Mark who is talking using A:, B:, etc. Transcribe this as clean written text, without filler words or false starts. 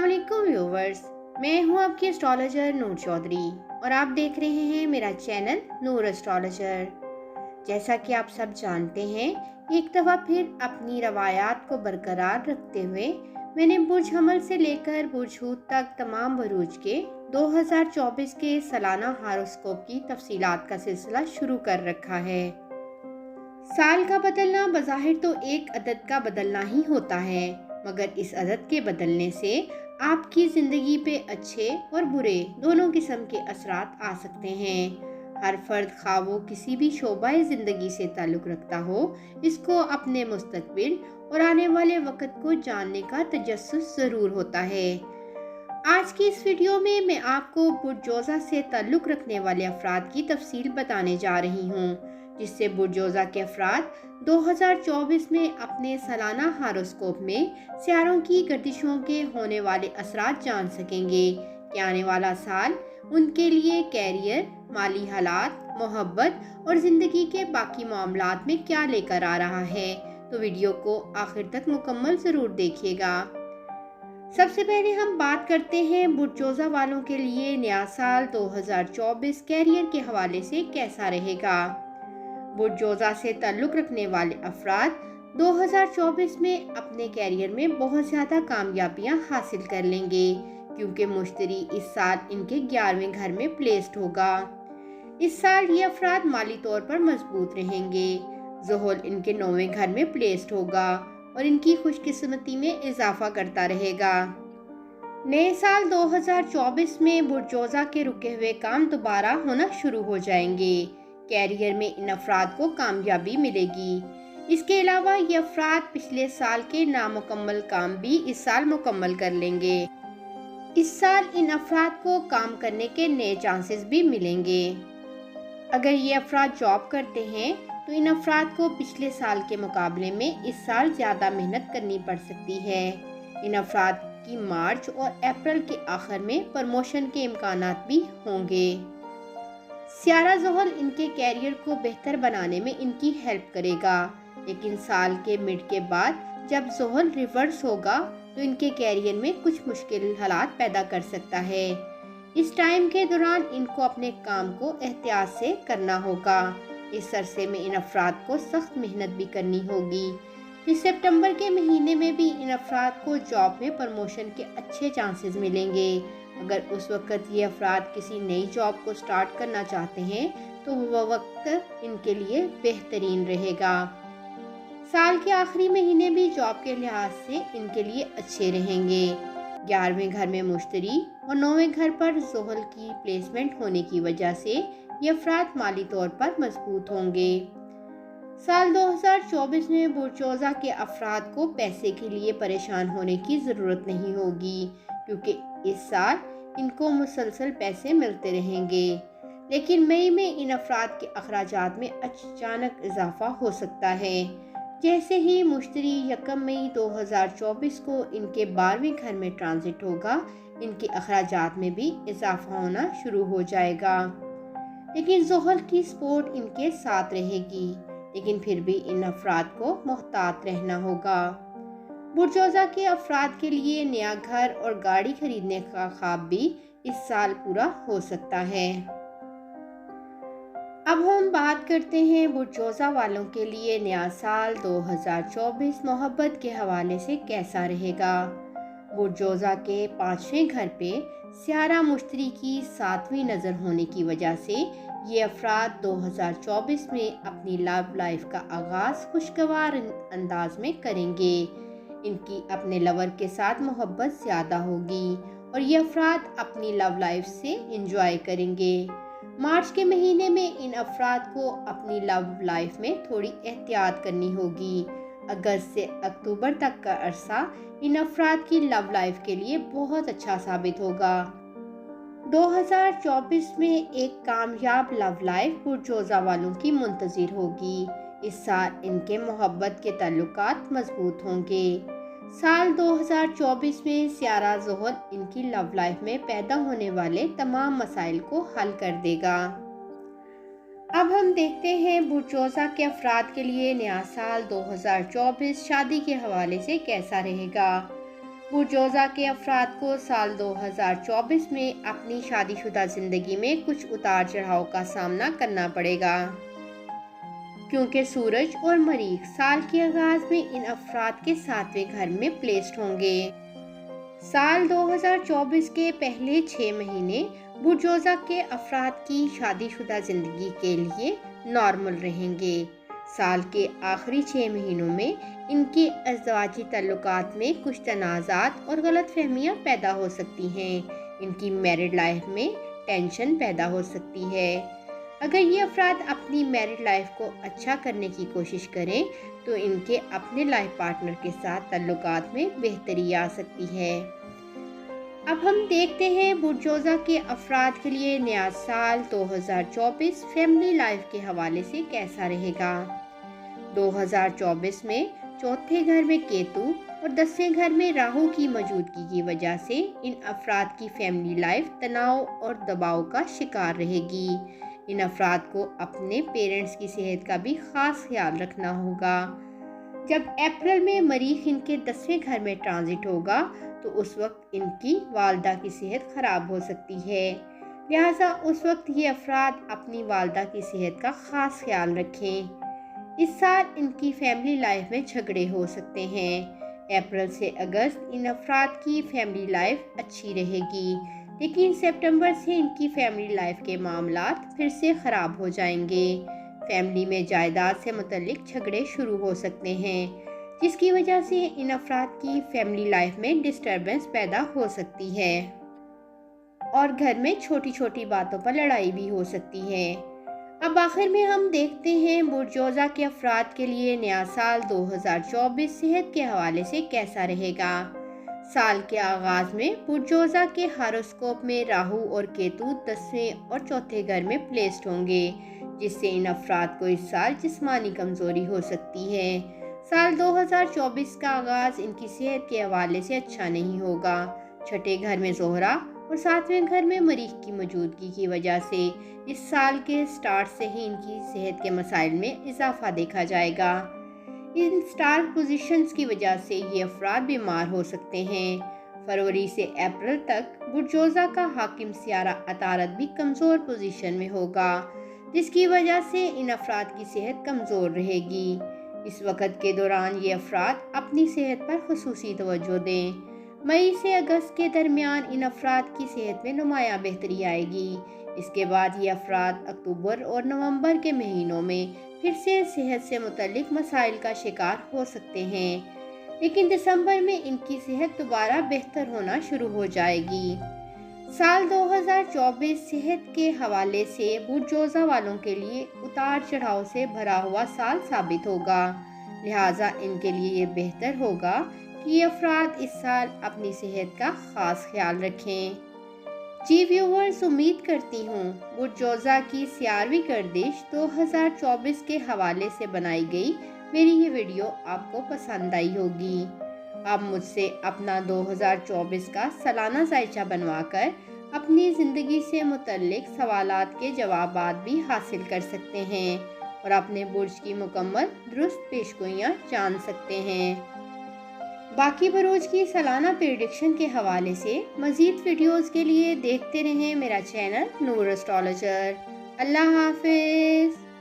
A: वालेकुम व्यूवर्स, मैं हूं आपकी एस्ट्रोलॉजर नूर चौधरी और आप देख रहे हैं मेरा चैनल नूर एस्ट्रोलॉजर। जैसा कि आप सब जानते हैं, एक दफ़ा फिर अपनी रवायात को बरकरार रखते हुए मैंने बुर्ज हमल से लेकर बुर्ज हूत तक तमाम बुरूज के 2024 के सालाना हारोस्कोप की तफसीलात का सिलसिला शुरू कर रखा है। साल का बदलना बज़ाहिर तो एक अदद का बदलना ही होता है, मगर इस अदद के बदलने से आपकी ज़िंदगी पे अच्छे और बुरे दोनों किस्म के असरात आ सकते हैं। हर फर्द खा वो किसी भी शोबाए ज़िंदगी से ताल्लुक़ रखता हो, इसको अपने मुस्तकबिल और आने वाले वक़्त को जानने का तजस्सुस ज़रूर होता है। आज की इस वीडियो में मैं आपको बुर्जोज़ा से ताल्लुक़ रखने वाले अफराद की तफसील बताने जा रही हूँ, जिससे बुर्जोज़ा के अफराद 2024 में अपने सालाना हारोस्कोप में सियारों की गर्दिशों के होने वाले असरात जान सकेंगे कि आने वाला साल उनके लिए कैरियर, माली हालात, मोहब्बत और ज़िंदगी के बाकी मामलात में क्या लेकर आ रहा है। तो वीडियो को आखिर तक मुकम्मल ज़रूर देखिएगा। सबसे पहले हम बात करते हैं बुर्जोज़ा वालों के लिए नया साल 2024 कैरियर के हवाले से कैसा रहेगा। बुर्जोज़ा से ताल्लुक़ रखने वाले अफराद 2024 में अपने कैरियर में बहुत ज़्यादा कामयाबियां हासिल कर लेंगे, क्योंकि मुश्तरी इस साल इनके 11वें घर में प्लेस्ड होगा। इस साल ये अफराद माली तौर पर मजबूत रहेंगे। ज़ुहल इनके 9वें घर में प्लेस्ड होगा और इनकी खुशकिस्मती में इजाफा करता रहेगा। नए साल 2024 में बुर्जोज़ा के रुके हुए काम दोबारा होना शुरू हो जाएंगे। कैरियर में इन अफराद को कामयाबी मिलेगी। इसके अलावा ये अफराद पिछले साल के नामुकम्मल काम भी इस साल मुकम्मल कर लेंगे। इस साल इन अफराद को काम करने के नए चांसेस भी मिलेंगे। अगर ये अफराद जॉब करते हैं तो इन अफराद को पिछले साल के मुकाबले में इस साल ज़्यादा मेहनत करनी पड़ सकती है। इन अफराद की मार्च और अप्रैल के आखिर में प्रमोशन के इम्कानात भी होंगे। सियारा ज़ुहल इनके कैरियर को बेहतर बनाने में इनकी हेल्प करेगा, लेकिन साल के मिड के बाद जब ज़ुहल रिवर्स होगा तो इनके कैरियर में कुछ मुश्किल हालात पैदा कर सकता है। इस टाइम के दौरान इनको अपने काम को एहतियात से करना होगा। इस अरसे में इन अफराद को सख्त मेहनत भी करनी होगी। इस सितंबर के महीने में भी इन अफराद को जॉब में प्रमोशन के अच्छे चांसेस मिलेंगे। अगर उस वक्त ये अफराद किसी नई जॉब को स्टार्ट करना चाहते हैं तो वह वक्त इनके लिए बेहतरीन रहेगा। साल के आखिरी महीने भी जॉब के लिहाज से इनके लिए अच्छे रहेंगे। 11वें घर में मुश्तरी और 9वें घर पर ज़ुहल की प्लेसमेंट होने की वजह से ये अफराद माली तौर पर मजबूत होंगे। साल 2024 में बुर्जोज़ा के अफराद को पैसे के लिए परेशान होने की ज़रूरत नहीं होगी, क्योंकि इस साल इनको मुसलसल पैसे मिलते रहेंगे। लेकिन मई में इन अफराद के अखराजात में अचानक इजाफा हो सकता है। जैसे ही मुश्तरी 1 मई 2024 को इनके 12वें घर में ट्रांजिट होगा, इनके अखराजात में भी इजाफा होना शुरू हो जाएगा। लेकिन ज़ुहल की सपोर्ट इनके साथ रहेगी, लेकिन फिर भी इन अफराद को मोहतात रहना होगा। बुर्जोज़ा के अफराद के लिए नया घर और गाड़ी खरीदने का ख्वाब भी इस साल पूरा हो सकता है। अब हम बात करते हैं बुर्जोज़ा वालों के लिए नया साल 2024 मोहब्बत के हवाले से कैसा रहेगा। बुर्जोज़ा के 5वें घर पे सियारा मुश्तरी की 7वीं नज़र होने की वजह से ये अफराद 2024 में अपनी लव लाइफ का आगाज़ खुशगवार अंदाज में करेंगे। इनकी अपने लवर के साथ मोहब्बत ज़्यादा होगी और ये अफराद अपनी लव लाइफ से इंजॉय करेंगे। मार्च के महीने में इन अफराद को अपनी लव लाइफ में थोड़ी एहतियात करनी होगी। अगस्त से अक्टूबर तक का अरसा इन अफराद की लव लाइफ के लिए बहुत अच्छा साबित होगा। 2024 में एक कामयाब लव लाइफ बुर्जोज़ा वालों की मुंतज़िर होगी। इस साल इनके मोहब्बत के ताल्लुकात मजबूत होंगे। साल 2024 में सियारा ज़ुहल इनकी लव लाइफ में पैदा होने वाले तमाम मसाइल को हल कर देगा। अब हम देखते हैं बुर्जोज़ा के अफराद के लिए नया साल 2024 शादी के हवाले से कैसा रहेगा। बुर्जोज़ा के अफराद को साल 2024 में अपनी शादीशुदा ज़िंदगी में कुछ उतार चढ़ाव का सामना करना पड़ेगा, क्योंकि सूरज और मरीख साल के आगाज़ में इन अफराद के 7वें घर में प्लेस्ड होंगे। साल 2024 के पहले 6 महीने बुर्जोज़ा के अफराद की शादीशुदा ज़िंदगी के लिए नॉर्मल रहेंगे। साल के आखिरी 6 महीनों में इनके अज़दवाजी तल्लुकात में कुछ तनाज़ात और गलतफहमियां पैदा हो सकती हैं। इनकी मैरिड लाइफ में टेंशन पैदा हो सकती है। अगर ये अफराद अपनी मैरिड लाइफ को अच्छा करने की कोशिश करें तो इनके अपने लाइफ पार्टनर के साथ तल्लुकात में बेहतरी आ सकती है। अब हम देखते हैं बुर्जोज़ा के अफराद के लिए नया साल 2024 फैमिली लाइफ के हवाले से कैसा रहेगा। 2024 में चौथे घर में केतु और 10वें घर में राहु की मौजूदगी की वजह से इन अफराद की फैमिली लाइफ तनाव और दबाव का शिकार रहेगी। इन अफराद को अपने पेरेंट्स की सेहत का भी ख़ास ख्याल रखना होगा। जब अप्रैल में मरीख इनके 10वें घर में ट्रांजिट होगा तो उस वक्त इनकी वालदा की सेहत ख़राब हो सकती है, लिहाजा उस वक्त ये अफराद अपनी वालदा की सेहत का ख़ास ख्याल रखें। इस साल इनकी फैमिली लाइफ में झगड़े हो सकते हैं। अप्रैल से अगस्त इन अफराद की फैमिली लाइफ अच्छी रहेगी, लेकिन सितंबर से इनकी फैमिली लाइफ के मामलात फिर से ख़राब हो जाएंगे। फैमिली में जायदाद से मुतल्लिक झगड़े शुरू हो सकते हैं, जिसकी वजह से इन अफराद की फैमिली लाइफ में डिस्टर्बेंस पैदा हो सकती है और घर में छोटी छोटी बातों पर लड़ाई भी हो सकती है। अब आखिर में हम देखते हैं बुर्जोज़ा के अफराद के लिए नया साल 2024 सेहत के हवाले से कैसा रहेगा। साल के आगाज़ में बुर्जोज़ा के हारोस्कोप में राहु और केतु 10वें और चौथे घर में प्लेस्ड होंगे, जिससे इन अफराद को इस साल जिस्मानी कमज़ोरी हो सकती है। साल 2024 का आगाज़ इनकी सेहत के हवाले से अच्छा नहीं होगा। छठे घर में ज़ोहरा और 7वें घर में मरीख की मौजूदगी की वजह से इस साल के स्टार्ट से ही इनकी सेहत के मसाइल में इजाफा देखा जाएगा। इन स्टार पोजीशंस की वजह से ये अफराद बीमार हो सकते हैं। फरवरी से अप्रैल तक बुर्जोज़ा का हाकिम सियारा अतारत भी कमज़ोर पोजीशन में होगा, जिसकी वजह से इन अफराद की सेहत कमज़ोर रहेगी। इस वक्त के दौरान ये अफराद अपनी सेहत पर खुसूसी तवज्जो दें। मई से अगस्त के दरमियान इन अफराद की सेहत में नुमायाँ बेहतरी आएगी। इसके बाद ये अफराद अक्टूबर और नवंबर के महीनों में फिर से सेहत से मुतल्लिक मसाइल का शिकार हो सकते हैं, लेकिन दिसंबर में इनकी सेहत दोबारा बेहतर होना शुरू हो जाएगी। साल 2024 सेहत के हवाले से बुर्जोज़ा वालों के लिए उतार चढ़ाव से भरा हुआ साल साबित होगा, लिहाजा इनके लिए ये बेहतर होगा कि ये अफराद इस साल अपनी सेहत का ख़ास ख्याल रखें। जी व्यूवर्स, उम्मीद करती हूँ बुर्जोज़ा की सियारवी गर्दिश 2024 के हवाले से बनाई गई मेरी ये वीडियो आपको पसंद आई होगी। आप मुझसे अपना 2024 का सालाना जायचा बनवाकर अपनी ज़िंदगी से मुतल्लिक सवालात के जवाबात भी हासिल कर सकते हैं और अपने बुर्ज की मुकम्मल दुरुस्त पेशगोइयाँ जान सकते हैं। बाकी बरोज की सालाना प्रेडिक्शन के हवाले से मज़ीद वीडियोज़ के लिए देखते रहें मेरा चैनल नूर एस्ट्रोलॉजर। अल्लाह हाफिज़।